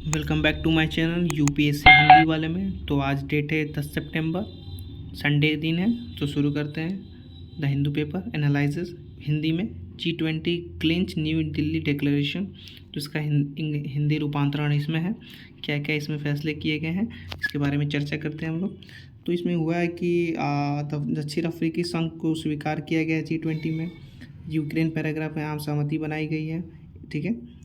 Welcome back to my channel UPSC Hindi वाले में। तो आज डेट है 10 सितंबर, संडे दिन है। तो शुरू करते हैं the Hindu paper analysis Hindi में। G20 clinch new Delhi declaration. तो इसका हिंदी रूपांतरण इसमें है, क्या क्या इसमें फैसले किए गए हैं इसके बारे में चर्चा करते हैं हम लोग। तो इसमें हुआ है कि दक्षिण अफ्रीकी संघ को स्वीकार किया गया है G20 में। यूक्रेन पैराग्राफ में आम सहमति बनाई गई है, ठीक है।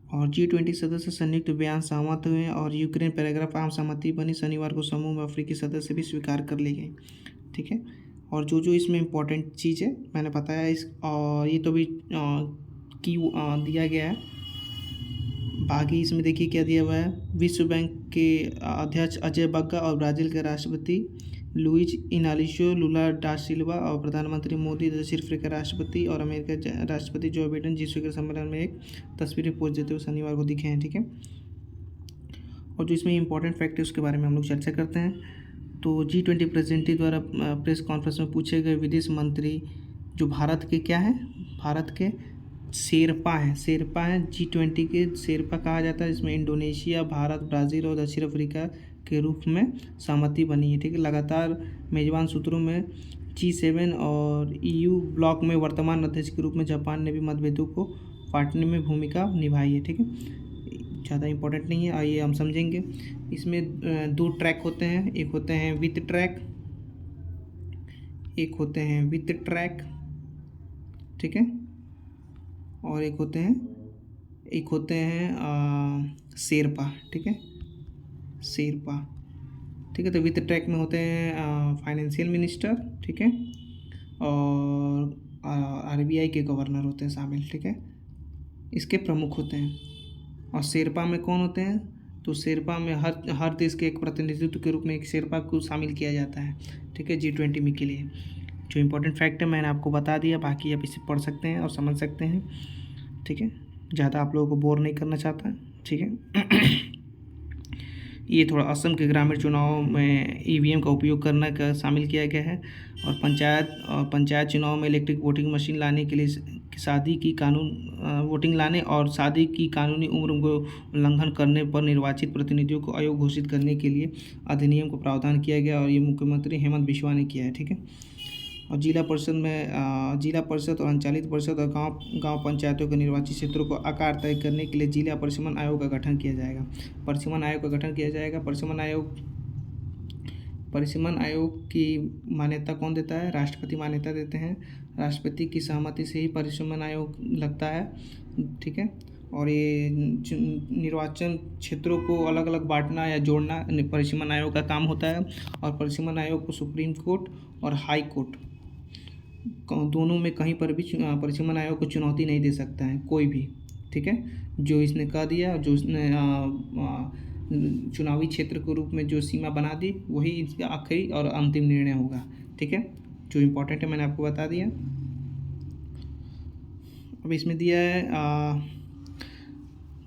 और G20 सदस्य संयुक्त बयान सहमत हुए और यूक्रेन पैराग्राफ आम सहमति बनी। शनिवार को समूह में अफ्रीकी सदस्य भी स्वीकार कर ली गई, ठीक है। और जो इसमें इम्पोर्टेंट चीज़ है मैंने बताया इस, और ये तो भी की दिया गया है। बाकी इसमें देखिए क्या दिया हुआ है। विश्व बैंक के अध्यक्ष अजय बग्गा और ब्राज़ील के राष्ट्रपति लुइज इनालिशियो लुला डा सिल्वा और प्रधानमंत्री मोदी, दक्षिण अफ्रीका राष्ट्रपति और अमेरिका राष्ट्रपति जो बाइडेन G20 सम्मेलन में एक तस्वीरें पोस्ट देते हुए शनिवार को दिखे हैं, ठीक है। और जो इसमें इंपॉर्टेंट फैक्ट है उसके बारे में हम लोग चर्चा करते हैं। तो G20 प्रेसिडेंट द्वारा प्रेस कॉन्फ्रेंस में पूछे गए विदेश मंत्री जो भारत के क्या हैं, भारत के शेरपा हैं। G20 के शेरपा कहा जाता है। इसमें इंडोनेशिया, भारत, ब्राज़ील और दक्षिण अफ्रीका के रूप में सहमति बनी है, ठीक है। लगातार मेजबान सूत्रों में G7 और EU ब्लॉक में वर्तमान अध्यक्ष के रूप में जापान ने भी मतभेदों को बांटने में भूमिका निभाई है, ठीक है। ज़्यादा इम्पोर्टेंट नहीं है, आइए हम समझेंगे। इसमें दो ट्रैक होते हैं, एक होते हैं वित्त ट्रैक, ठीक है। और एक होते हैं शेरपा, ठीक है, शेरपा, ठीक है। तो वित्त ट्रैक में होते हैं फाइनेंशियल मिनिस्टर, ठीक है, और RBI के गवर्नर होते हैं शामिल, ठीक है, इसके प्रमुख होते हैं। और शेरपा में कौन होते हैं, तो शेरपा में हर देश के एक प्रतिनिधित्व के रूप में एक शेरपा को शामिल किया जाता है, ठीक है, G20 में के लिए। जो इम्पोर्टेंट फैक्ट है मैंने आपको बता दिया, बाकी आप इसे पढ़ सकते हैं और समझ सकते हैं, ठीक है। ज़्यादा आप लोगों को बोर नहीं करना चाहता, ठीक है। ये थोड़ा असम के ग्रामीण चुनाव में EVM का उपयोग करना का शामिल किया गया है। और पंचायत चुनाव में इलेक्ट्रिक वोटिंग मशीन लाने के लिए वोटिंग लाने और शादी की कानूनी उम्र को उल्लंघन करने पर निर्वाचित प्रतिनिधियों को अयोग्य घोषित करने के लिए अधिनियम को प्रावधान किया गया। और ये मुख्यमंत्री हेमंत बिस्वा ने किया है, ठीक है। और जिला परिषद और अंचालित परिषद और गांव पंचायतों के निर्वाचित क्षेत्रों को आकार तय करने के लिए जिला परिसीमन आयोग का गठन किया जाएगा। परिसीमन आयोग की मान्यता कौन देता है, राष्ट्रपति मान्यता देते हैं। राष्ट्रपति की सहमति से ही परिसीमन आयोग लगता है, ठीक है। और ये निर्वाचन क्षेत्रों को अलग अलग बांटना या जोड़ना परिसीमन आयोग का काम होता है। और परिसीमन आयोग को सुप्रीम कोर्ट और हाई कोर्ट दोनों में कहीं पर भी परिसीमन आयोग को चुनौती नहीं दे सकता है कोई भी, ठीक है। जो इसने कह दिया, जो इसने चुनावी क्षेत्र के रूप में जो सीमा बना दी, वही इसका आखिरी और अंतिम निर्णय होगा, ठीक है। जो इम्पोर्टेंट है मैंने आपको बता दिया। अब इसमें दिया है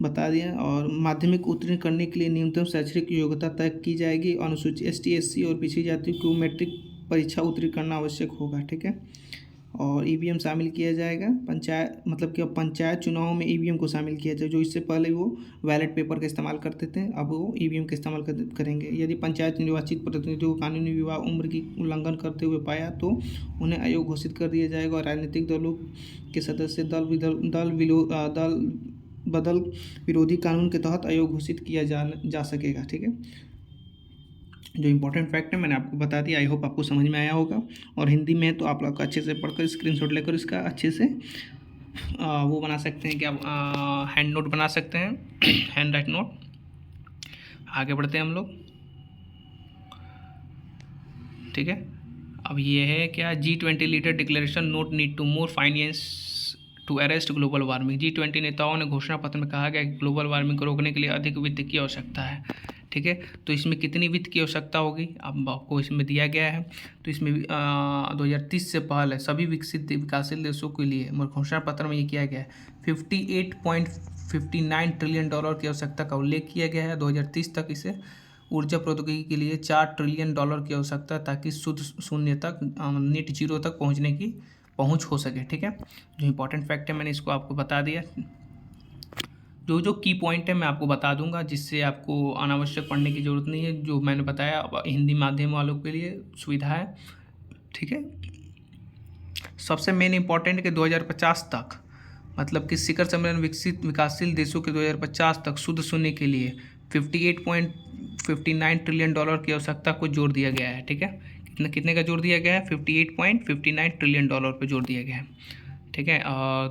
बता दिया। और माध्यमिक उत्तीर्ण करने के लिए न्यूनतम शैक्षणिक योग्यता तय की जाएगी। अनुसूचित ST SC और पिछड़ी जाति को मैट्रिक परीक्षा उत्तीर्ण करना आवश्यक होगा, ठीक है। और EVM शामिल किया जाएगा। पंचायत चुनाव में EVM को शामिल किया जाए। जो इससे पहले वो बैलेट पेपर का इस्तेमाल करते थे, अब वो EVM का इस्तेमाल करेंगे। यदि पंचायत निर्वाचित प्रतिनिधियों को कानूनी विवाह उम्र की उल्लंघन करते हुए पाया तो उन्हें अयोग्य घोषित कर दिया जाएगा। और राजनीतिक दलों के सदस्य दल बदल विरोधी कानून के तहत अयोग्य घोषित किया जा सकेगा, ठीक है। जो इम्पोर्टेंट फैक्ट है मैंने आपको बता दिया। आई होप आपको समझ में आया होगा। और हिंदी में तो आप लोग अच्छे से पढ़कर स्क्रीनशॉट लेकर इसका अच्छे से वो बना सकते हैं, क्या हैंड नोट बना सकते हैं, हैंड राइट नोट। आगे बढ़ते हैं हम लोग, ठीक है। अब ये है क्या, G20 leader declaration note need to more finance to arrest global warming. G20 नेताओं ने घोषणा पत्र में कहा गया कि ग्लोबल वार्मिंग को रोकने के लिए अधिक वित्त की आवश्यकता है, ठीक है। तो इसमें कितनी वित्त की आवश्यकता होगी अब आपको इसमें दिया गया है। तो इसमें 2030 से पहले सभी विकासशील देशों के लिए घोषणा पत्र में ये किया गया है 58.59 ट्रिलियन डॉलर की आवश्यकता का उल्लेख किया गया है। 2030 तक इसे ऊर्जा प्रौद्योगिकी के लिए 4 ट्रिलियन डॉलर की आवश्यकता, ताकि शुद्ध शून्य तक नेट जीरो तक पहुँच हो सके, ठीक है। जो इंपॉर्टेंट फैक्ट है मैंने इसको आपको बता दिया। जो जो की पॉइंट है मैं आपको बता दूंगा, जिससे आपको अनावश्यक पढ़ने की ज़रूरत नहीं है। जो मैंने बताया अब हिंदी माध्यम वालों के लिए सुविधा है, ठीक है। सबसे मेन इंपॉर्टेंट कि 2050 तक, मतलब कि शिखर सम्मेलन विकसित विकासशील देशों के 2050 तक शुद्ध शून्य के लिए 58.59 ट्रिलियन डॉलर की आवश्यकता को जोड़ दिया गया है, ठीक है। कितने कितने का जोड़ दिया गया है? 58.59 ट्रिलियन डॉलर पर जोड़ दिया गया है, ठीक है।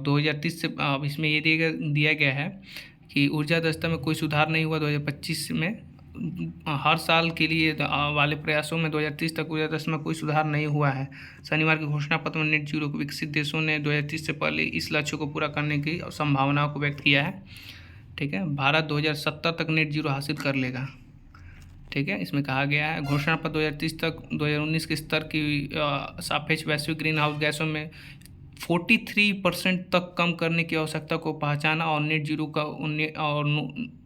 2030 से अब इसमें ये दिया गया है कि ऊर्जा दक्षता में कोई सुधार नहीं हुआ 2025 में। हर साल के लिए वाले प्रयासों में 2030 तक ऊर्जा दक्षता में कोई सुधार नहीं हुआ है। शनिवार के घोषणा पत्र में नेट जीरो को विकसित देशों ने 2030 से पहले इस लक्ष्य को पूरा करने की संभावनाओं को व्यक्त किया है, ठीक है। भारत 2070 तक नेट जीरो हासिल कर लेगा, ठीक है। इसमें कहा गया है घोषणा पर 2030 तक 2019 के स्तर की सापेक्ष वैश्विक ग्रीन हाउस गैसों में 43% तक कम करने की आवश्यकता को पहचाना और नेट जीरो का और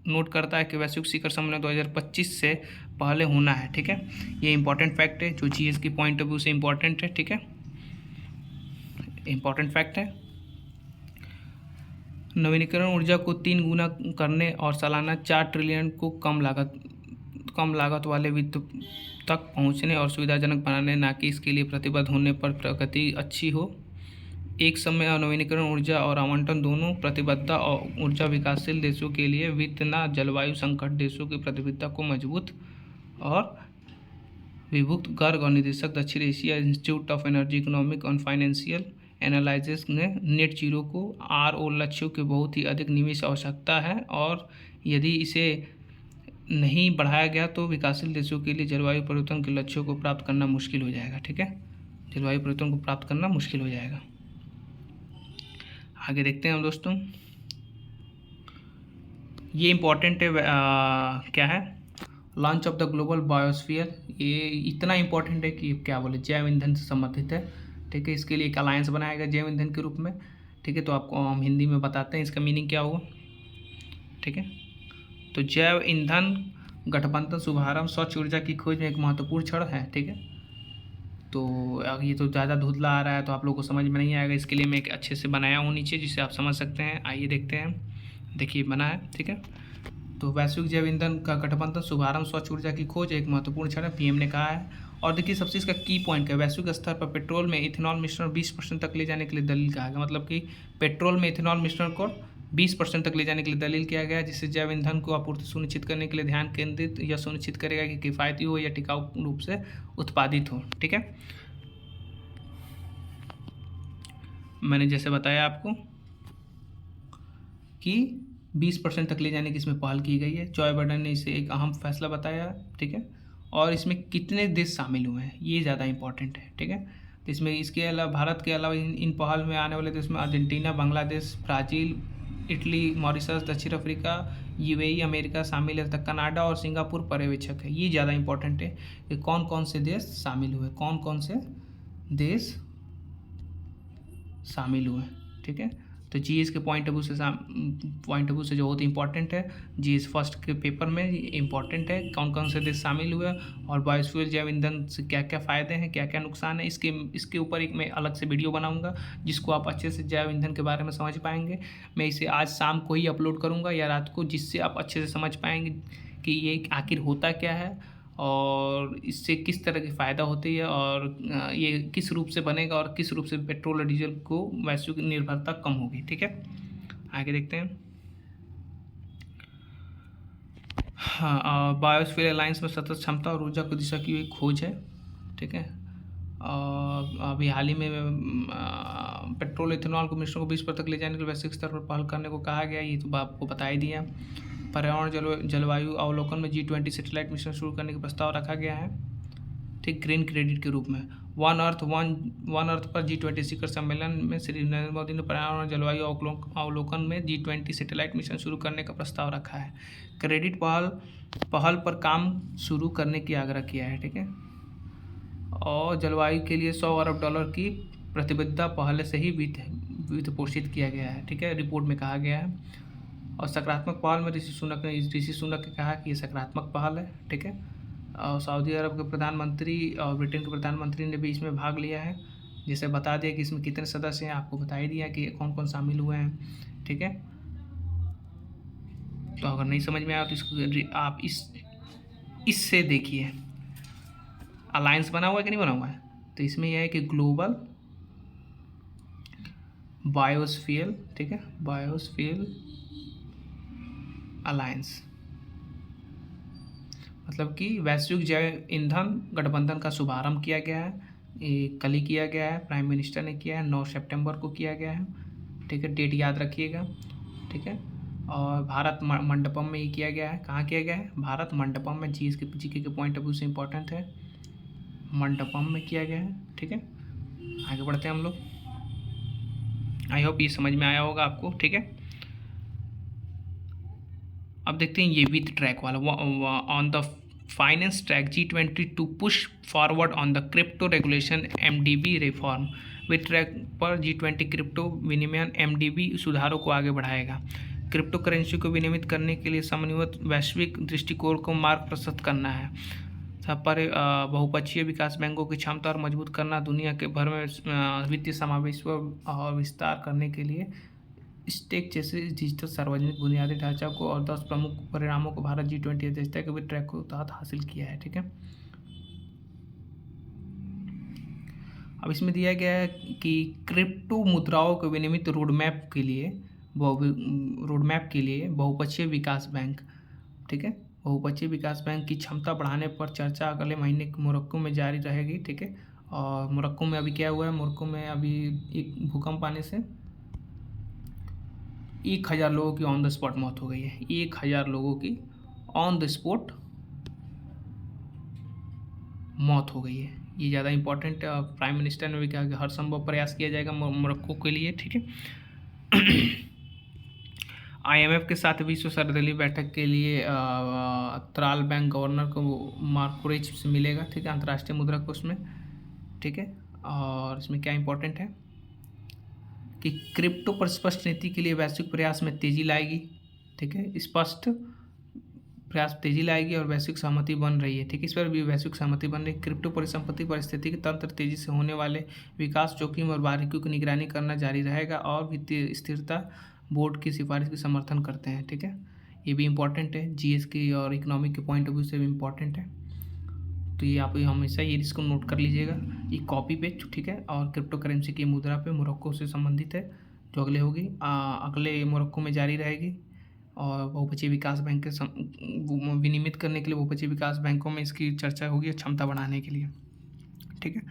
नोट करता है कि वैश्विक शिखर सम्मेलन 2025 से पहले होना है, ठीक है। ये इंपॉर्टेंट फैक्ट है जो जीएस की पॉइंट ऑफ व्यू से इंपॉर्टेंट है, ठीक है, इंपॉर्टेंट फैक्ट है। नवीनीकरण ऊर्जा को 3 गुना करने और सालाना 4 ट्रिलियन को कम लागत वाले वित्त तक पहुंचने और सुविधाजनक बनाने, ना कि इसके लिए प्रतिबद्ध होने पर प्रगति अच्छी हो। एक समय नवीनीकरण ऊर्जा और आवंटन दोनों प्रतिबद्धता और ऊर्जा विकासशील देशों के लिए वित्त न जलवायु संकट देशों की प्रतिबद्धता को मजबूत और विभुक्त। गर्ग और निदेशक दक्षिण Asia institute of energy economic और फाइनेंशियल एनालिसिस ने नेट जीरो को आरओ लक्ष्यों के बहुत ही अधिक निवेश आवश्यकता है और यदि इसे नहीं बढ़ाया गया तो विकासशील देशों के लिए जलवायु परिवर्तन के लक्ष्यों को प्राप्त करना मुश्किल हो जाएगा, ठीक है। जलवायु परिवर्तन को प्राप्त करना मुश्किल हो जाएगा। आगे देखते हैं हम दोस्तों, ये इम्पोर्टेंट है क्या है, launch of the global biosphere. ये इतना इम्पोर्टेंट है कि क्या बोले, जैव ईंधन से संबंधित है, ठीक है। इसके लिए एक अलायंस बनाया गया जैव ईंधन के रूप में, ठीक है। तो आपको हम हिंदी में बताते हैं इसका मीनिंग क्या हुआ, ठीक है। तो जैव ईंधन गठबंधन शुभारंभ स्वच्छ ऊर्जा की खोज में एक महत्वपूर्ण क्षण है, ठीक है। तो ये तो ज़्यादा धुंधला आ रहा है तो आप लोगों को समझ में नहीं आएगा, इसके लिए मैं एक अच्छे से बनाया हूँ नीचे जिससे आप समझ सकते हैं। आइए देखते हैं, देखिए बना है, ठीक है। तो वैश्विक जैव ईंधन का गठबंधन शुभारंभ स्वच्छ ऊर्जा की खोज एक महत्वपूर्ण क्षण है, पीएम ने कहा है। और देखिए सबसे इसका की पॉइंट है, वैश्विक स्तर पर पेट्रोल में इथेनॉल मिश्रण 20% तक ले जाने के लिए दलील कहा गया, मतलब कि पेट्रोल में इथेनॉल मिश्रण को 20% तक ले जाने के लिए दलील किया गया, जिससे जैव ईंधन को आपूर्ति सुनिश्चित करने के लिए ध्यान केंद्रित यह सुनिश्चित करेगा कि किफ़ायती हो या टिकाऊ रूप से उत्पादित हो, ठीक है। मैंने जैसे बताया आपको कि 20% तक ले जाने की इसमें पहल की गई है। जॉय बाइडेन ने इसे एक अहम फैसला बताया, ठीक है। और इसमें कितने देश शामिल हुए हैं ये ज़्यादा इंपॉर्टेंट है, ठीक है। तो इसमें इसके अलावा भारत के अलावा इन पहल में आने वाले देश में Argentina, Bangladesh, Brazil, Italy, Mauritius, दक्षिण अफ्रीका, यूएई, अमेरिका शामिल है तथा कनाडा और सिंगापुर पर्यवेक्षक है। ये ज़्यादा इंपॉर्टेंट है कि कौन कौन से देश शामिल हुए, कौन कौन से देश शामिल हुए, ठीक है। तो जीएस के पॉइंट ऑफ व्यू से जो बहुत इंपॉर्टेंट है, जीएस फर्स्ट के पेपर में इंपॉर्टेंट है कौन कौन से देश शामिल हुए और बायोफ्यूल जैव ईंधन से क्या क्या फ़ायदे हैं, क्या क्या नुकसान है। इसके ऊपर एक मैं अलग से वीडियो बनाऊंगा जिसको आप अच्छे से जैव ईंधन के बारे में समझ पाएंगे। मैं इसे आज शाम को ही अपलोड करूँगा या रात को, जिससे आप अच्छे से समझ पाएंगे कि ये आखिर होता क्या है और इससे किस तरह की फ़ायदा होती है और ये किस रूप से बनेगा और किस रूप से पेट्रोल और डीजल को वैश्विक निर्भरता कम होगी, ठीक है। आगे देखते हैं। हाँ, बायोस्फीयर अलायंस में सतत क्षमता और ऊर्जा की दिशा की हुई खोज है, ठीक है। अभी हाल ही में पेट्रोल इथेनॉल को मिश्रण को 20% तक ले जाने के लिए वैश्विक स्तर पर पहल करने को कहा गया, ये तो आपको बता ही दिया। पर्यावरण जलवायु अवलोकन में G20 सैटेलाइट मिशन शुरू करने का प्रस्ताव रखा गया है, ठीक, ग्रीन क्रेडिट के रूप में। वन अर्थ पर G20 शिखर सम्मेलन में श्री नरेंद्र मोदी ने पर्यावरण जलवायु अवलोकन में G20 सैटेलाइट मिशन शुरू करने का प्रस्ताव रखा है। क्रेडिट पहल पर काम शुरू करने की आग्रह किया है, ठीक है। और जलवायु के लिए $100 अरब की प्रतिबद्धता पहले से ही वित्त पोषित किया गया है, ठीक है, रिपोर्ट में कहा गया है। और सकारात्मक पहल में ऋषि सुनक ने कहा कि ये सकारात्मक पहल है, ठीक है। और सऊदी अरब के प्रधानमंत्री और ब्रिटेन के प्रधानमंत्री ने भी इसमें भाग लिया है, जिसे बता दिया कि इसमें कितने सदस्य हैं, आपको बता ही दिया कि कौन कौन शामिल हुए हैं, ठीक है। तो अगर नहीं समझ में आया तो इसको आप इससे देखिए अलायंस बना हुआ है कि नहीं बना हुआ है। तो इसमें यह है कि ग्लोबल बायोस्फीयर, ठीक है, बायोस्फीयर अलायंस, मतलब कि वैश्विक जैव ईंधन गठबंधन का शुभारंभ किया गया है। ये कल ही किया गया है, प्राइम मिनिस्टर ने किया है, 9 सितंबर को किया गया है, ठीक है, डेट याद रखिएगा, ठीक है। और भारत मंडपम में ये किया गया है। कहाँ किया गया है? भारत मंडपम में। जीके के पॉइंट ऑफ व्यू से इम्पोर्टेंट है, मंडपम में किया गया है, ठीक है। आगे बढ़ते हैं हम लोग। आई होप ये समझ में आया होगा आपको, ठीक है। अब देखते हैं ये विथ ट्रैक वाला, on the finance track G20 to push forward on the crypto regulation MDB reform. With track पर G20 क्रिप्टो विनिमय MDB सुधारों को आगे बढ़ाएगा। क्रिप्टो करेंसी को विनियमित करने के लिए समन्वित वैश्विक दृष्टिकोण को मार्ग प्रशस्त करना है। पर बहुपक्षीय विकास बैंकों की क्षमता और मजबूत करना, दुनिया के भर में वित्तीय समावेश और विस्तार करने के लिए स्टेक जैसे डिजिटल सार्वजनिक बुनियादी ढांचा को और 10 प्रमुख परिणामों को भारत G20 अध्यक्षता के वित्त ट्रैक के तहत हासिल किया है, ठीक है। अब इसमें दिया गया है कि क्रिप्टो मुद्राओं के विनियमित रोडमैप के लिए बहुपक्षीय विकास बैंक, ठीक है, बहुपक्षीय विकास बैंक की क्षमता बढ़ाने पर चर्चा अगले महीने मोरक्को में जारी रहेगी, ठीक है। और मोरक्को में अभी क्या हुआ है? मोरक्को में अभी एक भूकंप आने से 1000 लोगों की ऑन द स्पॉट मौत हो गई है। 1000 लोगों की ऑन द स्पॉट मौत हो गई है। ये ज़्यादा इंपॉर्टेंट है। प्राइम मिनिस्टर ने भी कहा कि हर संभव प्रयास किया जाएगा मोरक्को के लिए, ठीक है। IMF के साथ विश्व सर्वदलीय बैठक के लिए त्राल बैंक गवर्नर को मार्कोरेज से मिलेगा, ठीक है, अंतर्राष्ट्रीय मुद्रा कोष में, ठीक है। और इसमें क्या इंपॉर्टेंट है कि क्रिप्टो पर स्पष्ट नीति के लिए वैश्विक प्रयास में तेजी लाएगी, ठीक है, स्पष्ट प्रयास तेजी लाएगी और वैश्विक सहमति बन रही है, ठीक है। इस पर भी वैश्विक सहमति बन रही है। क्रिप्टो परिसंपत्ति पारिस्थितिकी तंत्र तेजी से होने वाले विकास जोखिम और बारीकियों की निगरानी करना जारी रहेगा और वित्तीय स्थिरता बोर्ड की सिफारिश की समर्थन करते हैं, ठीक है। ये भी इम्पॉर्टेंट है, GS की और इकोनॉमिक के पॉइंट ऑफ व्यू से भी इम्पॉर्टेंट है। तो ये आप हमेशा ये इसको नोट कर लीजिएगा, ये कॉपी पे, ठीक है। और क्रिप्टो करेंसी की मुद्रा पे मोरक्को से संबंधित है, जो अगले होगी अगले मोरक्को में जारी रहेगी। और बहुपक्षीय विकास बैंक के विनियमित करने के लिए बहुपक्षीय विकास बैंकों में इसकी चर्चा होगी क्षमता बढ़ाने के लिए, ठीक है।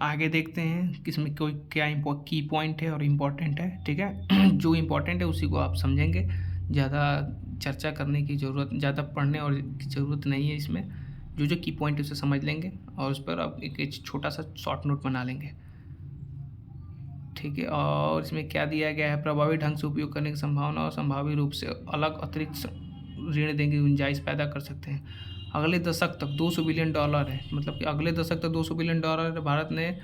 आगे देखते हैं कि इसमें कोई क्या की पॉइंट है और इम्पोर्टेंट है, ठीक है। जो इम्पोर्टेंट है उसी को आप समझेंगे, ज़्यादा चर्चा करने की ज़रूरत, ज़्यादा पढ़ने और की ज़रूरत नहीं है। इसमें जो की पॉइंट है उसे समझ लेंगे और उस पर आप एक छोटा सा शॉर्ट नोट बना लेंगे, ठीक है। और इसमें क्या दिया गया है? प्रभावी ढंग से उपयोग करने की संभावना और संभावित रूप से अलग अतिरिक्त ऋण देने की गुंजाइश पैदा कर सकते हैं। अगले दशक तक $200 बिलियन है, मतलब कि अगले दशक तक $200 बिलियन भारत ने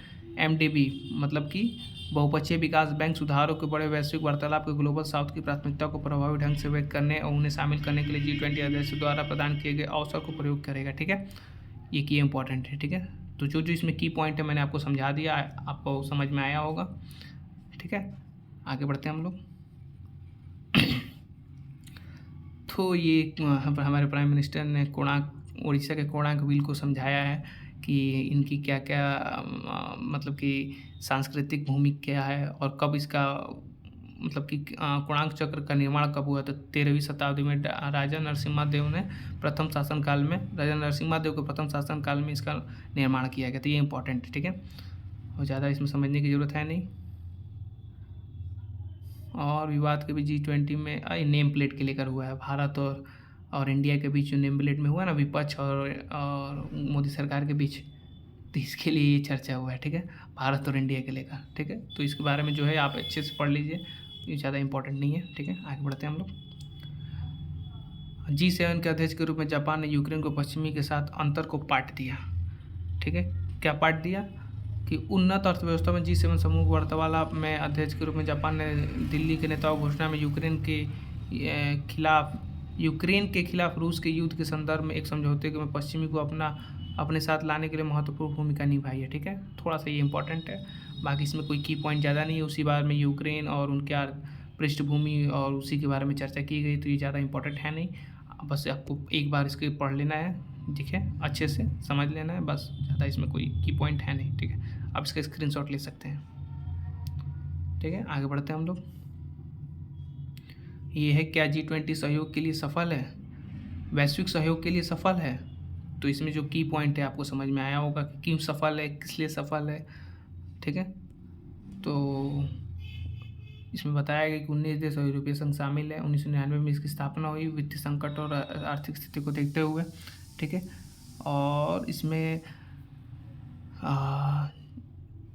MDB मतलब कि बहुपक्षीय विकास बैंक सुधारों के बड़े वैश्विक वार्तालाप के ग्लोबल साउथ की प्राथमिकता को प्रभावी ढंग से व्यक्त करने और उन्हें शामिल करने के लिए G20 अध्यक्ष द्वारा प्रदान किए गए अवसर को प्रयोग करेगा, ठीक है। ये की इंपॉर्टेंट है, ठीक है। तो जो इसमें की पॉइंट है मैंने आपको समझा दिया, आपको समझ में आया होगा, ठीक है। आगे बढ़ते हैं हम लोग। तो ये हमारे प्राइम मिनिस्टर ने उड़ीसा के कोणार्क व्हील को समझाया है कि इनकी क्या क्या मतलब कि सांस्कृतिक भूमिका क्या है और कब इसका मतलब कि कोणार्क चक्र का निर्माण कब हुआ। तो 13वीं शताब्दी में राजा नरसिम्हा देव के प्रथम शासनकाल में इसका निर्माण किया गया। तो ये इंपॉर्टेंट है, ठीक है, और ज़्यादा इसमें समझने की ज़रूरत है नहीं। और विवाद के भी G20 में नेम प्लेट के लेकर हुआ है। भारत और इंडिया के बीच जो नेम प्लेट में हुआ ना, विपक्ष और मोदी सरकार के बीच, तो इसके लिए ये चर्चा हुआ है, ठीक है, भारत और इंडिया के लेकर, ठीक है। तो इसके बारे में जो है आप अच्छे से पढ़ लीजिए, ये ज़्यादा इंपॉर्टेंट नहीं है, ठीक है। आगे बढ़ते हैं हम लोग। G7 के अध्यक्ष के रूप में जापान ने यूक्रेन को पश्चिमी के साथ अंतर को पाट दिया, ठीक है। क्या पाट दिया कि उन्नत अर्थव्यवस्था में G7 समूह वार्तालाप में अध्यक्ष के रूप में जापान ने दिल्ली के नेताओं घोषणा में यूक्रेन के खिलाफ रूस के युद्ध के संदर्भ में एक समझौते में पश्चिमी को अपने साथ लाने के लिए महत्वपूर्ण भूमिका निभाई है, ठीक है। थोड़ा सा ये इंपॉर्टेंट है, बाकी इसमें कोई की पॉइंट ज़्यादा नहीं है। उसी बार में यूक्रेन और उनके पृष्ठभूमि और उसी के बारे में चर्चा की गई, तो ये ज़्यादा इंपॉर्टेंट है नहीं, बस आपको एक बार इसके पढ़ लेना है, ठीक है, अच्छे से समझ लेना है, बस ज़्यादा इसमें कोई की पॉइंट है नहीं, ठीक है। आप इसका स्क्रीनशॉट ले सकते हैं, ठीक है। आगे बढ़ते हैं हम लोग। ये है, क्या G20 सहयोग के लिए सफल है, वैश्विक सहयोग के लिए सफल है। तो इसमें जो की पॉइंट है आपको समझ में आया होगा कि क्यों सफल है, किस लिए सफल है, ठीक है। तो इसमें बताया गया कि 19 देश और यूरोपीय संघ शामिल है। 1999 में इसकी स्थापना हुई वित्तीय संकट और आर्थिक स्थिति को देखते हुए, ठीक है। और इसमें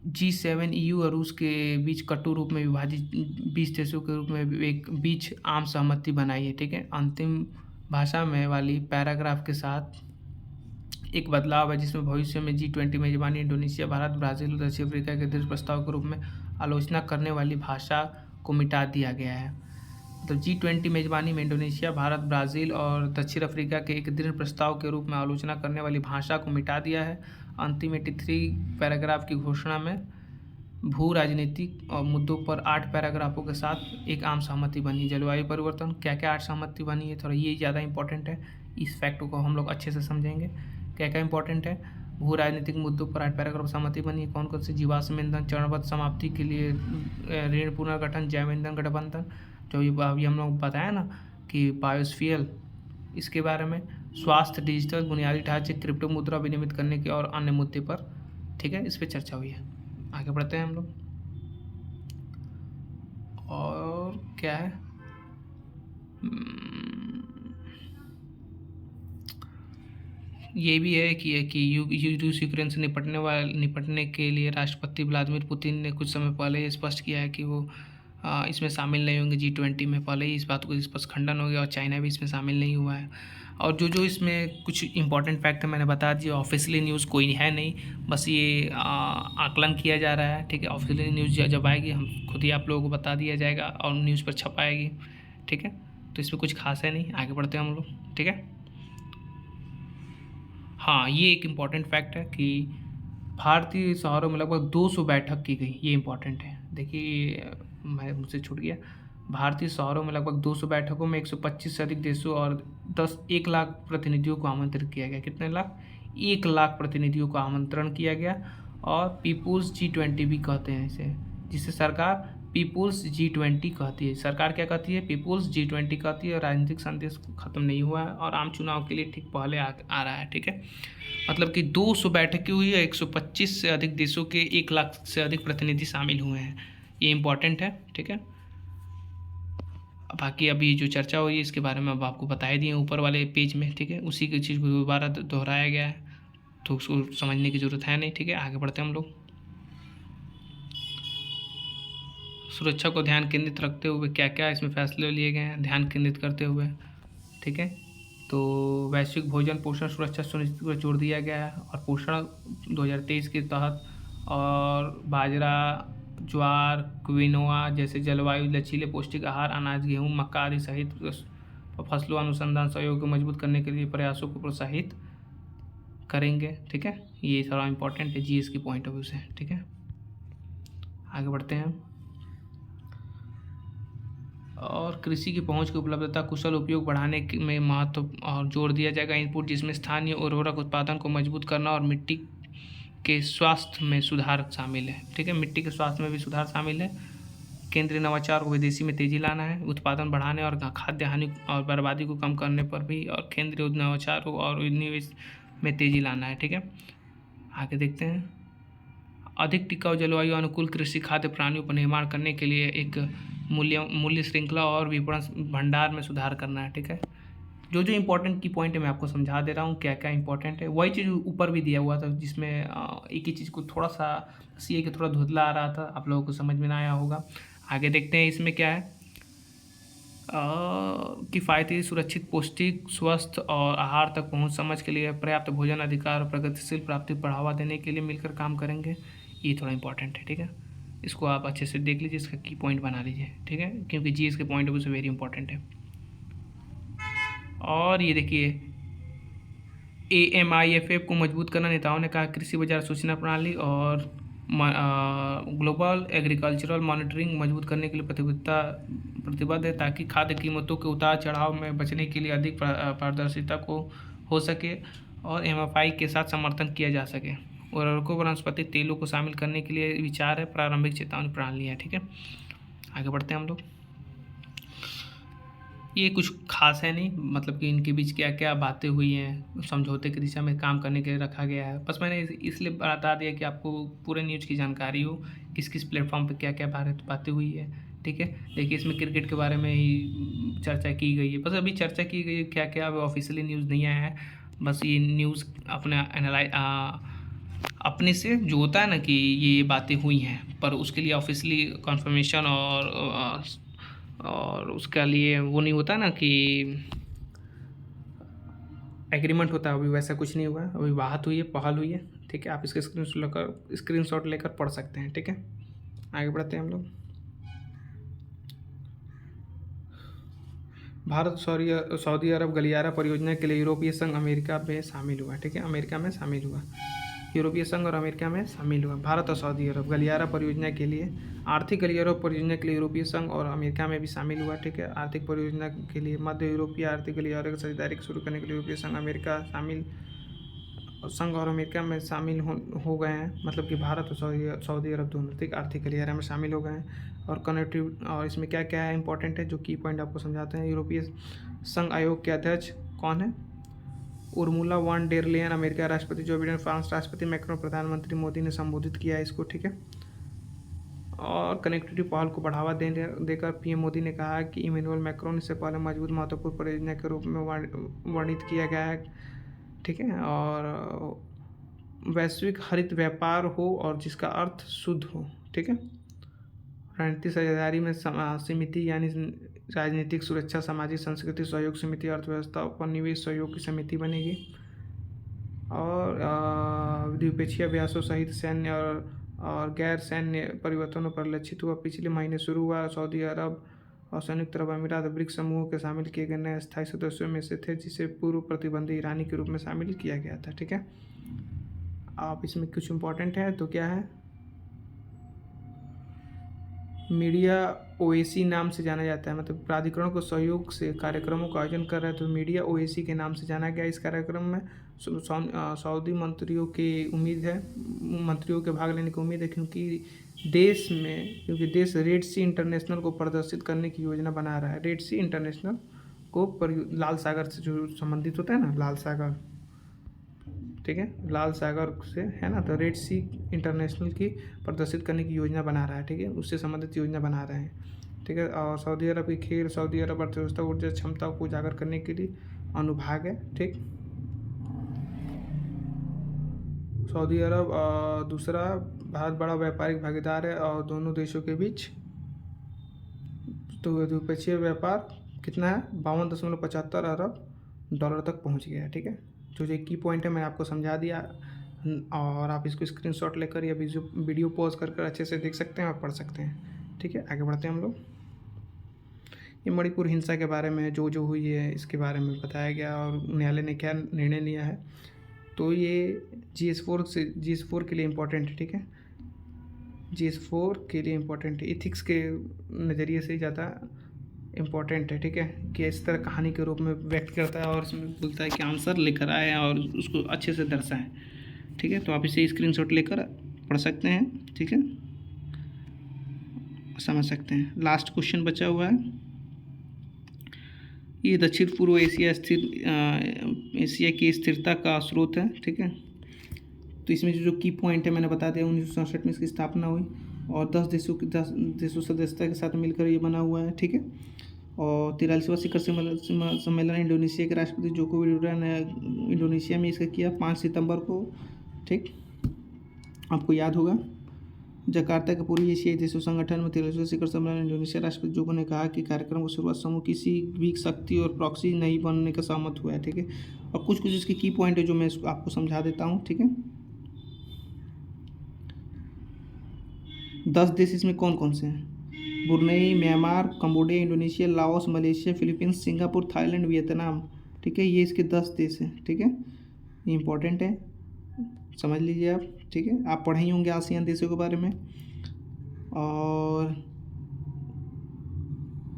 G7 EU और रूस के बीच कटु रूप में विभाजित 20 देशों के रूप में एक बीच आम सहमति बनाई है, ठीक है। अंतिम भाषा में वाली पैराग्राफ के साथ एक बदलाव है, जिसमें भविष्य में G20 मेजबानी इंडोनेशिया, भारत, ब्राज़ील और दक्षिण अफ्रीका के दृढ़ प्रस्ताव के रूप में आलोचना करने वाली भाषा को मिटा दिया गया है। मतलब G20 मेजबानी में इंडोनेशिया, भारत, ब्राज़ील और दक्षिण अफ्रीका के एक दृढ़ प्रस्ताव के रूप में आलोचना करने वाली भाषा को मिटा दिया है। अंतिम 83 पैराग्राफ की घोषणा में भू राजनीतिक और मुद्दों पर 8 पैराग्राफों के साथ एक आम सहमति बनी। जलवायु परिवर्तन, क्या क्या 8 सहमति बनी है, थोड़ा ये ज़्यादा इंपॉर्टेंट है, इस फैक्ट को हम लोग अच्छे से समझेंगे। क्या क्या इंपॉर्टेंट है, भू राजनीतिक मुद्दों पर 8 पैराग्राफ सहमति बनी है। कौन कौन से, जीवाश्म ईंधन चरणबद्ध समाप्ति के लिए ऋण पुनर्गठन, जैव ईंधन गठबंधन, जो अभी हम लोग बताया ना कि बायोस्फीयर, इसके बारे में, स्वास्थ्य, डिजिटल बुनियादी ढांचे, क्रिप्टो मुद्रा विनियमित करने के और अन्य मुद्दे पर, ठीक है, इस पर चर्चा हुई है। आगे बढ़ते हैं हम लोग। और क्या है, ये भी है कि रूस यूक्रेन से निपटने के लिए राष्ट्रपति व्लादिमीर पुतिन ने कुछ समय पहले ये स्पष्ट किया है कि वो इसमें शामिल नहीं होंगे। G20 में पहले ही इस बात को स्पष्ट खंडन हो गया, और चाइना भी इसमें शामिल नहीं हुआ है। और जो इसमें कुछ इंपॉर्टेंट फैक्ट है मैंने बता दिया। ऑफिशियली न्यूज़ कोई है नहीं, बस ये आकलन किया जा रहा है, ठीक है। ऑफिशियली न्यूज़ जब आएगी हम खुद ही आप लोगों को बता दिया जाएगा और न्यूज़ पर छपाएगी, ठीक है। तो इसमें कुछ खास है नहीं, आगे बढ़ते हैं हम लोग, ठीक है। हाँ, ये एक इम्पॉर्टेंट फैक्ट है कि भारतीय शहरों में लगभग 200 बैठक की गई, ये इम्पॉर्टेंट है। देखिए मैं मुझसे छूट गया, भारतीय शहरों में लगभग 200 बैठकों में 125 से अधिक देशों और 1 लाख प्रतिनिधियों को आमंत्रित किया गया। कितने लाख, 1 लाख प्रतिनिधियों को आमंत्रण किया गया। और पीपुल्स G20 भी कहते हैं इसे, जिसे सरकार पीपुल्स G20 कहती है। सरकार क्या कहती है, पीपुल्स G20 कहती है। राजनीतिक संदेश खत्म नहीं हुआ है और आम चुनाव के लिए ठीक पहले आ रहा है, ठीक है। मतलब कि 200 बैठकें हुई है, 125 से अधिक देशों के 1 लाख से अधिक प्रतिनिधि शामिल हुए हैं, ये इम्पॉर्टेंट है, ठीक है। बाकी अभी जो चर्चा हुई है इसके बारे में अब आपको बताए दिए ऊपर वाले पेज में, ठीक है। उसी की चीज़ को दोबारा दोहराया गया है, तो उसको समझने की ज़रूरत है नहीं, ठीक है। आगे बढ़ते हैं हम लोग। सुरक्षा को ध्यान केंद्रित रखते हुए क्या क्या इसमें फैसले लिए गए हैं, ध्यान केंद्रित करते हुए, ठीक है। तो वैश्विक भोजन पोषण सुरक्षा सुनिश्चित पर जोर दिया गया है, और पोषण 2023 के तहत, और बाजरा, ज्वार, क्विनोआ जैसे जलवायु लचीले पौष्टिक आहार, अनाज, गेहूँ, मक्का आदि सहित फसलों अनुसंधान सहयोग को मजबूत करने के लिए प्रयासों को प्रोत्साहित करेंगे, ठीक है। ये थोड़ा इंपॉर्टेंट है जीएस की पॉइंट ऑफ व्यू से, ठीक है। आगे बढ़ते हैं। और कृषि की पहुंच की उपलब्धता, कुशल उपयोग बढ़ाने में महत्व और जोर दिया जाएगा। इनपुट जिसमें स्थानीय उर्वरक उत्पादन को मजबूत करना और मिट्टी के स्वास्थ्य में सुधार शामिल है, ठीक है। मिट्टी के स्वास्थ्य में भी सुधार शामिल है। केंद्रीय नवाचार को विदेशी में तेजी लाना है, उत्पादन बढ़ाने और खाद्य हानि और बर्बादी को कम करने पर भी, और केंद्रीय नवाचार और निवेश में तेजी लाना है, ठीक है। आगे देखते हैं। अधिक टिकाऊ जलवायु अनुकूल कृषि खाद्य प्रणालियों पर निर्माण करने के लिए एक मूल्य श्रृंखला और विपणन भंडार में सुधार करना है, ठीक है। जो इंपॉर्टेंट की पॉइंट है मैं आपको समझा दे रहा हूँ, क्या क्या इंपॉर्टेंट है। वही चीज़ ऊपर भी दिया हुआ था, जिसमें एक ही चीज़ को थोड़ा सा सी के थोड़ा धुंधला आ रहा था, आप लोगों को समझ में ना आया होगा। आगे देखते हैं इसमें क्या है। किफ़ायती, सुरक्षित, पौष्टिक, स्वस्थ और आहार तक पहुँच समझ के लिए पर्याप्त भोजन अधिकार और प्रगतिशील प्राप्ति बढ़ावा देने के लिए मिलकर काम करेंगे, ये थोड़ा इंपॉर्टेंट है, ठीक है। इसको आप अच्छे से देख लीजिए, इसका की पॉइंट बना लीजिए, ठीक है, क्योंकि जीएस के पॉइंट ऑफ व्यू से वेरी इंपॉर्टेंट है। और ये देखिए, AMIFF को मजबूत करना, नेताओं ने कहा कृषि बाजार सूचना प्रणाली और ग्लोबल एग्रीकल्चरल मॉनिटरिंग मजबूत करने के लिए प्रतिबद्ध है, ताकि खाद्य कीमतों के उतार चढ़ाव में बचने के लिए अधिक पारदर्शिता को हो सके और MFI के साथ समर्थन किया जा सके। उर्वरकों वनस्पतिक तेलों को शामिल करने के लिए विचार है, प्रारंभिक चेतावनी प्रणाली है। ठीक है, आगे बढ़ते हैं हम लोग। ये कुछ खास है नहीं, मतलब कि इनके बीच क्या क्या बातें हुई हैं, समझौते की दिशा में काम करने के लिए रखा गया है। बस मैंने इसलिए बता दिया कि आपको पूरे न्यूज़ की जानकारी हो, किस किस प्लेटफॉर्म पे क्या क्या बातें हुई है। ठीक है, देखिए इसमें क्रिकेट के बारे में ही चर्चा की गई है, बस अभी चर्चा की गई है, क्या क्या अभी ऑफिशियली न्यूज़ नहीं आया है। बस ये न्यूज़ अपने से जो होता है ना कि ये बातें हुई हैं, पर उसके लिए ऑफिशियली कन्फर्मेशन और उसके लिए वो नहीं होता ना कि एग्रीमेंट होता है, अभी वैसा कुछ नहीं हुआ है, अभी बात हुई है, पहल हुई है। ठीक है, आप इसके स्क्रीनशॉट लेकर पढ़ सकते हैं। ठीक है, आगे बढ़ते हैं हम लोग। भारत सऊदी अरब गलियारा परियोजना के लिए यूरोपीय संघ अमेरिका में शामिल हुआ। ठीक है, अमेरिका में शामिल हुआ, यूरोपीय संघ और अमेरिका में शामिल हुआ। भारत और सऊदी अरब गलियारा परियोजना के लिए, आर्थिक गलियारा परियोजना के लिए यूरोपीय संघ और अमेरिका में भी शामिल हुआ। ठीक है, आर्थिक परियोजना के लिए मध्य यूरोपीय आर्थिक गलियारा की साझेदारी शुरू करने के लिए यूरोपीय संघ अमेरिका संघ और अमेरिका में शामिल हो गए हैं। मतलब कि भारत और सऊदी अरब दोनों ठीक आर्थिक गलियारा में शामिल हो गए हैं। और कनेक्टिव और इसमें क्या क्या है इंपॉर्टेंट है, जो की पॉइंट आपको समझाते हैं। यूरोपीय संघ आयोग के अध्यक्ष कौन है? उर्मिला वॉन डेर लेयन, अमेरिका राष्ट्रपति जो बिडेन, फ्रांस राष्ट्रपति मैक्रोन, प्रधानमंत्री मोदी ने संबोधित किया है इसको। ठीक है, और कनेक्टिविटी पहल को बढ़ावा देकर पीएम मोदी ने कहा कि इमैनुअल मैक्रोन इससे पहले मजबूत महत्वपूर्ण परियोजना के रूप में वर्णित किया गया है। ठीक है, और वैश्विक हरित व्यापार हो और जिसका अर्थ शुद्ध हो। ठीक है, रणनीतिक साझेदारी में समिति यानी राजनीतिक सुरक्षा, सामाजिक संस्कृति सहयोग समिति, अर्थव्यवस्था और निवेश सहयोग की समिति बनेगी। और द्विपक्षीय अभ्यासों सहित सैन्य और गैर सैन्य परिवर्तनों पर लक्षित हुआ। पिछले महीने शुरू हुआ। सऊदी अरब और संयुक्त अरब अमीरात ब्रिक्स समूह के शामिल किए गए नए स्थायी सदस्यों में से थे, जिसे पूर्व प्रतिबंधी ईरानी के रूप में शामिल किया गया था। ठीक है, आप इसमें कुछ इंपॉर्टेंट है तो क्या है, मीडिया ओएसी नाम से जाना जाता है, मतलब प्राधिकरण को सहयोग से कार्यक्रमों का आयोजन कर रहा है, तो मीडिया ओएसी के नाम से जाना गया। इस कार्यक्रम में सऊदी मंत्रियों के भाग लेने की उम्मीद है, क्योंकि देश रेड सी इंटरनेशनल को प्रदर्शित करने की योजना बना रहा है। रेड सी इंटरनेशनल को लाल सागर से जो संबंधित होता है ना, लाल सागर, ठीक है, लाल सागर से है ना, तो रेड सी इंटरनेशनल की प्रदर्शित करने की योजना बना रहा है। ठीक है, उससे संबंधित योजना बना रहे हैं। ठीक है, और सऊदी अरब की खेल, सऊदी अरब अर्थव्यवस्था ऊर्जा क्षमता को उजागर करने के लिए अनुभाग है। ठीक, सऊदी अरब दूसरा भारत बड़ा व्यापारिक भागीदार है और दोनों देशों के बीच तो द्विपक्षीय व्यापार कितना है, 52.75 अरब डॉलर तक पहुंच गया है। ठीक है, जो एक की पॉइंट है मैंने आपको समझा दिया, और आप इसको स्क्रीनशॉट लेकर या वीडियो पॉज कर अच्छे से देख सकते हैं और पढ़ सकते हैं। ठीक है, आगे बढ़ते हैं हम लोग। ये मणिपुर हिंसा के बारे में जो हुई है इसके बारे में बताया गया और न्यायालय ने क्या निर्णय लिया है। तो ये GS4 के लिए इम्पोर्टेंट है। ठीक है, GS4 के लिए इम्पोर्टेंट है, इथिक्स के नज़रिए से ज़्यादा इम्पोर्टेंट है। ठीक है, कि इस तरह कहानी के रूप में व्यक्त करता है और इसमें बोलता है कि आंसर लेकर आए और उसको अच्छे से दर्शाएं। ठीक है, तो आप इसे स्क्रीनशॉट लेकर पढ़ सकते हैं। ठीक है, समझ सकते हैं। लास्ट क्वेश्चन बचा हुआ है, ये दक्षिण पूर्व एशिया की स्थिरता का स्रोत है। ठीक है, तो इसमें जो की पॉइंट है मैंने बता दिया। 1967 में इसकी स्थापना हुई और 10 देशों सदस्यता के साथ मिलकर ये बना हुआ है। ठीक है, और 43वां शिखर सम्मेलन इंडोनेशिया के राष्ट्रपति जोको विडोडो ने इंडोनेशिया में इसका किया 5 सितंबर को। ठीक, आपको याद होगा जकार्ता के पूर्वी एशियाई देशों संगठन में 43वां शिखर सम्मेलन इंडोनेशिया राष्ट्रपति जोको ने कहा कि कार्यक्रम की शुरुआत समूह किसी भी शक्ति और प्रॉक्सी नहीं बनने का सहमत हुआ है। ठीक है, और कुछ इसके की पॉइंट है जो मैं आपको समझा देता हूँ। ठीक है, 10 देश इसमें कौन कौन से हैं? Brunei, Myanmar, Cambodia, Indonesia, Laos, Malaysia, Philippines, Singapore, Thailand, Vietnam. ठीक है, ये इसके 10 देश हैं। ठीक है, ये इंपॉर्टेंट है, समझ लीजिए आप, ठीक है। आप पढ़े ही होंगे आसियान देशों के बारे में। और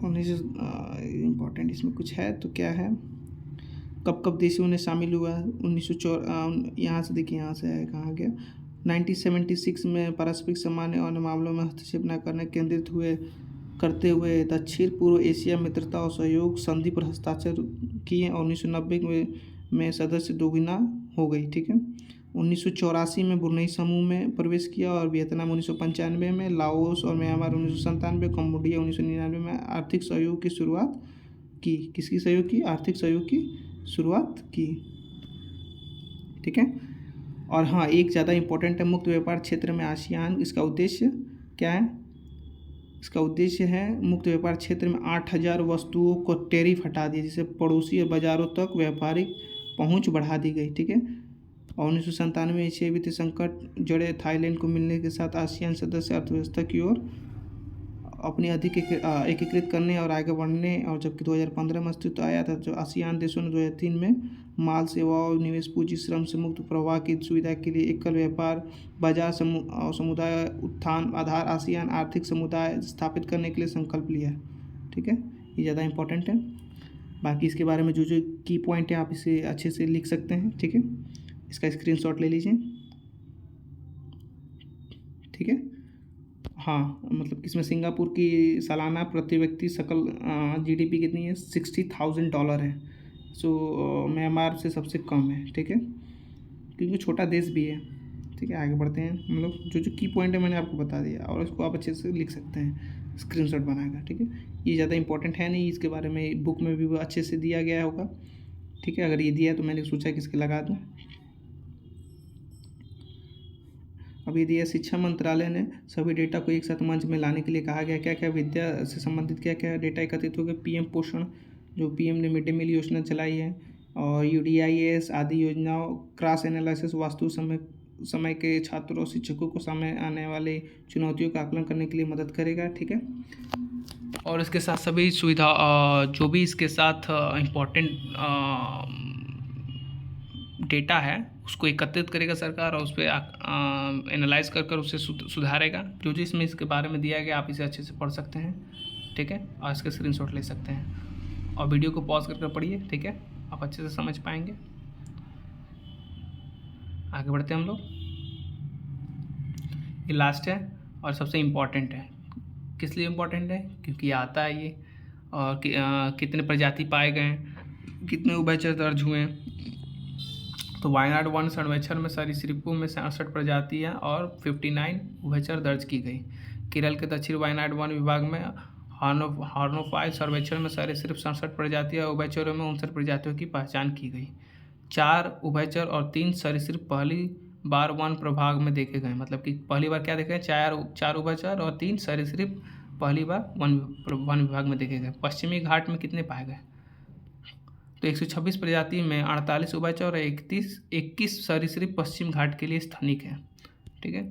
19 इम्पोर्टेंट इसमें कुछ है तो क्या है, कब कब देशों ने शामिल हुआ है। 1904 यहाँ से देखिए, यहाँ से है, कहाँ गया, 1976 में पारस्परिक सामान्य और मामलों में हस्तक्षेप न करने केंद्रित करते हुए दक्षिण पूर्व एशिया मित्रता और सहयोग संधि पर हस्ताक्षर किए और 1990 में सदस्य दोगुना हो गई, ठीक है। 1984 में ब्रुनेई समूह में प्रवेश किया और वियतनाम 1995 में, लाओस और म्यांमार 1997, कम्बोडिया 1999 में आर्थिक सहयोग की शुरुआत की। किसकी सहयोग की? आर्थिक सहयोग की शुरुआत की, ठीक है। और हाँ, एक ज़्यादा इम्पोर्टेंट है, मुक्त व्यापार क्षेत्र में आसियान। इसका उद्देश्य क्या है? इसका उद्देश्य है मुक्त व्यापार क्षेत्र में 8000 वस्तुओं को टैरिफ हटा दिया, जिससे पड़ोसी बाज़ारों तक व्यापारिक पहुंच बढ़ा दी गई, ठीक है। और 1997 में एशियाई वित्तीय संकट जड़े थाईलैंड को मिलने के साथ आसियान सदस्य अर्थव्यवस्था की ओर अपनी अधिक एकीकृत करने और आगे बढ़ने, और जबकि 2015 में अस्तित्व आया था, जो आसियान देशों ने 2003 में माल सेवाओं निवेश पूंजी श्रम से मुक्त प्रवाह की सुविधा के लिए एकल व्यापार बाजार समुदाय उत्थान आधार आसियान आर्थिक समुदाय स्थापित करने के लिए संकल्प लिया, ठीक है। ये ज़्यादा इम्पोर्टेंट है। बाकी इसके बारे में जो जो की पॉइंट है आप इसे अच्छे से लिख सकते हैं, ठीक है। इसका स्क्रीनशॉट ले लीजिए, ठीक है। हाँ, मतलब इसमें सिंगापुर की सालाना प्रति व्यक्ति सकल जीडीपी कितनी है? $60,000 है। सो म्यांमार से सबसे कम है, ठीक है, क्योंकि छोटा देश भी है, ठीक है। आगे बढ़ते हैं हम लोग। जो जो की पॉइंट है मैंने आपको बता दिया, और इसको आप अच्छे से लिख सकते हैं स्क्रीनशॉट बनाकर, ठीक है। ये ज़्यादा इंपॉर्टेंट है नहीं, इसके बारे में बुक में भी वो अच्छे से दिया गया होगा, ठीक है। अगर ये दिया है तो मैंने सोचा कि इसके लगा दूँ। अब ये दिया, शिक्षा मंत्रालय ने सभी डेटा को एक साथ मंच में लाने के लिए कहा गया। क्या क्या विद्या से संबंधित क्या क्या डेटा एकत्रित हो गए? पीएम पोषण, जो पीएम ने मिड डे मील योजना चलाई है, और यूडीआईएस आदि योजनाओं, क्रॉस एनालिसिस वास्तु समय के छात्रों शिक्षकों को सामने आने वाले चुनौतियों का आकलन करने के लिए मदद करेगा, ठीक है। और इसके साथ सभी सुविधा जो भी इसके साथ इम्पोर्टेंट डेटा है उसको एकत्रित करेगा सरकार, और उस पर एनालाइज कर उसे सुधारेगा। जो जो इसमें इसके बारे में दिया गया आप इसे अच्छे से पढ़ सकते हैं, ठीक है, और इसके स्क्रीनशॉट ले सकते हैं, और वीडियो को पॉज करके पढ़िए, ठीक है, आप अच्छे से समझ पाएंगे। आगे बढ़ते हैं हम लोग। ये लास्ट है और सबसे इम्पॉर्टेंट है। किस लिए इम्पॉर्टेंट है? क्योंकि आता है ये, और कितने प्रजाति पाए गए, कितने उभयचर दर्ज हुए। तो वायनाड वन सर्वेक्षण में सरीसृपों में 67 प्रजातियाँ और 59 उभयचर दर्ज की गई। केरल के दक्षिण वायनाड वन विभाग में हॉर्नोफाइल सर्वेक्षण में सरीसृप 67 प्रजातियाँ, उभयचरों में 59 प्रजातियों की पहचान की गई। 4 उभयचर और 3 सरीसृप पहली बार वन प्रभाग में देखे गए। मतलब कि पहली बार क्या देखे? 4 उभयचर और 3 सरीसृप पहली बार वन विभाग में देखे गए। पश्चिमी घाट में कितने पाए गए? तो 126 प्रजाति में 48 उभयचर और 21 सरीसृप पश्चिम घाट के लिए स्थानिक है, ठीक है।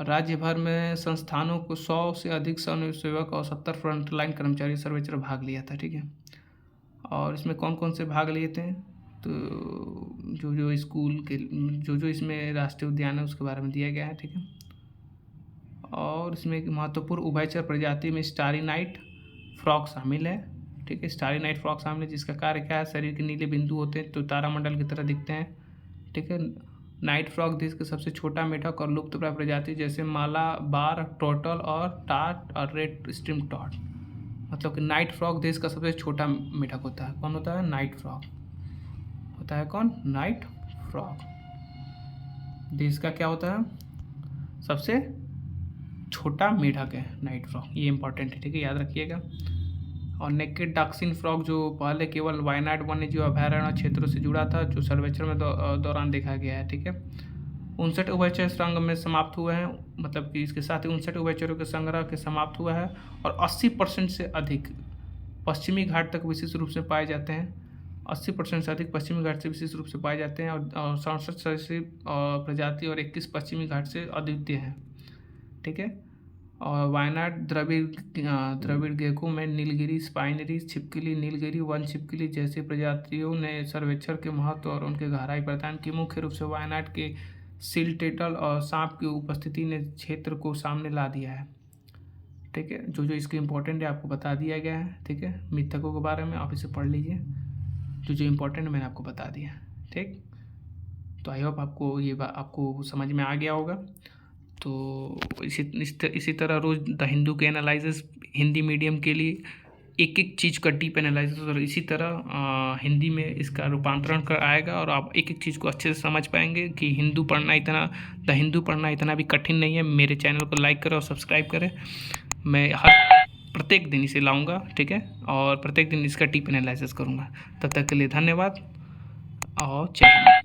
राज्य भर में संस्थानों को 100 से अधिक स्वयंसेवक और 70 फ्रंटलाइन कर्मचारी सर्वेक्षण भाग लिया था, ठीक है। और इसमें कौन कौन से भाग लिए थे? तो जो स्कूल के जो इसमें राष्ट्रीय उद्यान है उसके बारे में दिया गया है, ठीक है। और इसमें एक महत्वपूर्ण उभयचर प्रजाति में स्टारी नाइट फ्रॉग शामिल है, ठीक है। स्टारी नाइट फ्रॉग शामिल है, जिसका कार्य क्या है? शरीर के नीले बिंदु होते हैं तो तारामंडल की तरह दिखते हैं, ठीक है। नाइट फ्रॉग देश का सबसे छोटा मेढक और लुप्तप्राय प्रजाति जैसे मालाबार टोटल और टाट और रेड स्ट्रीम टॉट। मतलब कि नाइट फ्रॉग देश का सबसे छोटा मेढक होता है। कौन होता है? नाइट फ्रॉग होता है। कौन? नाइट फ्रॉग देश का क्या होता है? सबसे छोटा मेढक है नाइट फ्रॉग। ये इंपॉर्टेंट है, ठीक है, याद रखिएगा। और नेकेड डॉक्सिन फ्रॉग जो पहले केवल वायनाड वन्यजीव अभयारण्य क्षेत्रों से जुड़ा था, जो सर्वेक्षण में दौरान देखा गया है, ठीक है। 59 उभयचर संघ में समाप्त हुए हैं, मतलब कि इसके साथ ही 59 उभयचरों के संग्रह के समाप्त हुआ है, और 80% से अधिक पश्चिमी घाट तक विशेष रूप से पाए जाते हैं। 80% से अधिक पश्चिमी घाट से विशेष रूप से पाए जाते हैं, और 67 सरीसृप प्रजाति और 21 पश्चिमी घाट से अद्वितीय हैं, ठीक है। और वायनाड द्रविड़ गेको में नीलगिरी स्पाइनरी छिपकली नीलगिरी वन छिपकली जैसे प्रजातियों ने सर्वेक्षण के महत्व और उनके गहराई प्रदान की। मुख्य रूप से वायनाड के सील टेटल और सांप की उपस्थिति ने क्षेत्र को सामने ला दिया है। ठीक है, जो जो इसके इम्पोर्टेंट है आपको बता दिया गया है। ठीक है, मिथकों के बारे में आप इसे पढ़ लीजिए, जो जो इम्पोर्टेंट मैंने आपको बता दिया। ठीक, तो आई होप आपको ये आपको समझ में आ गया होगा। तो इसी तरह रोज़ द हिंदू के एनालिसिस हिंदी मीडियम के लिए एक एक चीज़ का डीप एनालिसिस, और इसी तरह हिंदी में इसका रूपांतरण कर आएगा और आप एक एक चीज़ को अच्छे से समझ पाएंगे कि द हिंदू पढ़ना इतना भी कठिन नहीं है। मेरे चैनल को लाइक करें और सब्सक्राइब करें। मैं प्रत्येक दिन इसे लाऊंगा, ठीक है, और प्रत्येक दिन इसका डीप एनालिसिस करूँगा। तब तक के लिए धन्यवाद और जय हिंद।